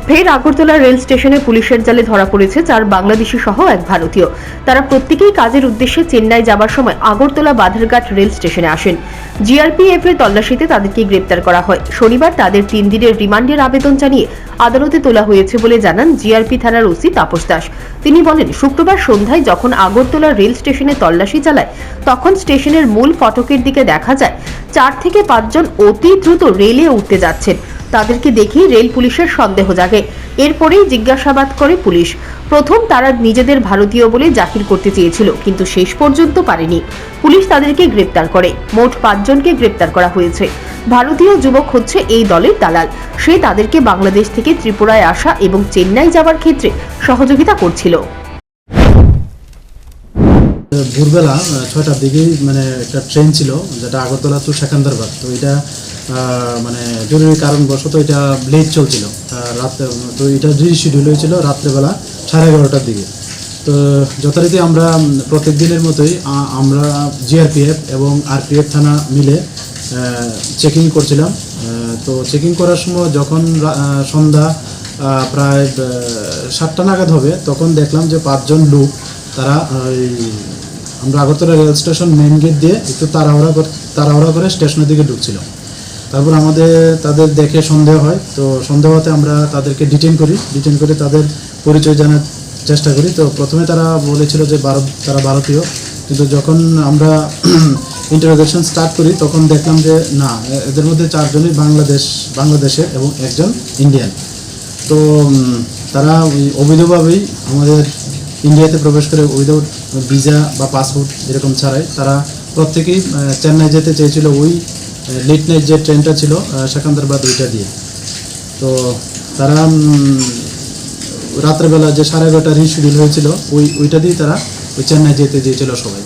ফের আগরতলা রেল স্টেশনে পুলিশের জালে ধরা পড়েছে 4 বাংলাদেশি সহ এক ভারতীয়। তারা প্রত্যেকেই কাজের উদ্দেশ্যে চেন্নাই যাবার সময় আগরতলা বাধারঘাট রেল স্টেশনে আসেন। জিআরপিএফ এর তল্লাশিতে তাদেরকে গ্রেপ্তার করা হয়। শনিবার তাদের 3 দিনের রিমান্ডের আবেদন জানিয়ে আদালতে তোলা হয়েছে বলে জানান জিআরপি থানার ওসি তাপস দাস। তিনি বলেন, শুক্রবার সন্ধ্যায় যখন আগরতলা রেল স্টেশনে তল্লাশি চালায় তখন স্টেশনের মূল ফটকের দিকে দেখা যায় 4 থেকে 5 জন অতি দ্রুত রেলে উঠতে যাচ্ছেন। তাদেরকে দেখেই রেল পুলিশের সন্দেহ জাগে। এরপরেই জিজ্ঞাসাবাদ করে পুলিশ। প্রথম তারা নিজেদের ভারতীয় বলে জাহির করতে চেয়েছিল, কিন্তু শেষ পর্যন্ত পারেনি। পুলিশ তাদেরকে গ্রেপ্তার করে। মোট 5 জনকে গ্রেপ্তার করা হয়েছে। ভারতীয় যুবক হচ্ছে এই দলের দালাল। সে তাদেরকে বাংলাদেশ থেকে ত্রিপুরায় আসা এবং চেন্নাই যাওয়ার ক্ষেত্রে সহযোগিতা করছিল। ভোরবেলা 6টার দিকে একটা ট্রেন ছিল যেটা আগরতলা টু সেকেন্দ্রাবাদ। তো এটা জরুরি কারণবশত এটা লেট চলছিল রাতে। তো এটা রিশিডিউল হয়েছিল রাত্রেবেলা 11:30টার দিকে। তো যথারীতি আমরা প্রত্যেক দিনের মতোই আমরা জিআরপিএফ এবং আরপিএফ থানা মিলে চেকিং করছিলাম। তো চেকিং করার সময় যখন সন্ধ্যা প্রায় 7টা নাগাদ হবে তখন দেখলাম যে 5 জন লোক তারা আমরা Agartala rail station main gate দিয়ে একটু তাড়াহুড়া করে স্টেশনের দিকে ঢুকছিল। তারপর তাদের দেখে সন্দেহ হয়। তো সন্দেহ হতে আমরা তাদেরকে ডিটেন করে তাদের পরিচয় জানার চেষ্টা করি। তো প্রথমে তারা বলেছিল যে তারা ভারতীয়, কিন্তু যখন আমরা ইন্টারোগেশন স্টার্ট করি তখন দেখলাম যে না, এদের মধ্যে 4 জনই বাংলাদেশের এবং 1 জন ইন্ডিয়ান। তো তারা অবৈধভাবেই আমাদের ইন্ডিয়াতে প্রবেশ করে উইদাউট ভিসা বা পাসপোর্ট এরকম ছাড়াই তারা প্রত্যেকেই চেন্নাই যেতে চেয়েছিল ওই লেট নাইট যে ট্রেনটা ছিল সেকেন্দ্রাবাদ ওইটা দিয়ে। তো তারা রাত্রেবেলা যে 11:30 রিশিডিউল হয়েছিল ওইটা দিয়ে তারা ওই চেন্নাই যেতে চেয়েছিল সবাই।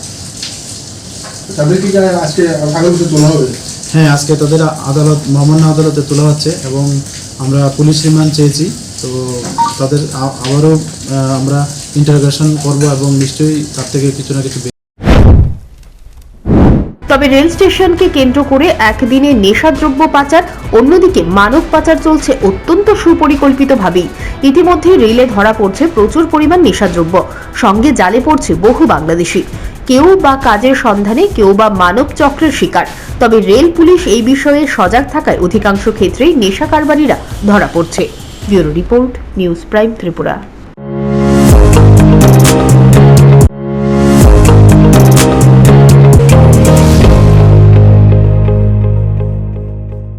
হ্যাঁ, আজকে তাদের মহামান্য আদালতে তোলা হচ্ছে এবং আমরা পুলিশ রিমান্ড চেয়েছি। তো তাদের আবারও আমরা ইন্টারোগেশন করব এবং নিশ্চয়ই তার থেকে কিছু না কিছু। তবে রেল স্টেশনকে কেন্দ্র করে একদিনে নেশাদ্রব্য পাচার, অন্যদিকে মানব পাচার চলছে অত্যন্ত সুপরিকল্পিতভাবেই। ইতিমধ্যে রেলে ধরা পড়ছে প্রচুর পরিমাণ নেশাদ্রব্য, সঙ্গে জালে পড়ছে বহু বাংলাদেশি। কেউ বা কাজের সন্ধানে, কেউ বা মানব চক্রের শিকার। তবে রেল পুলিশ এই বিষয়ে সজাগ থাকায় অধিকাংশ ক্ষেত্রেই নেশা কারবারিরা ধরা পড়ছে। Bureau report, news prime Tripura.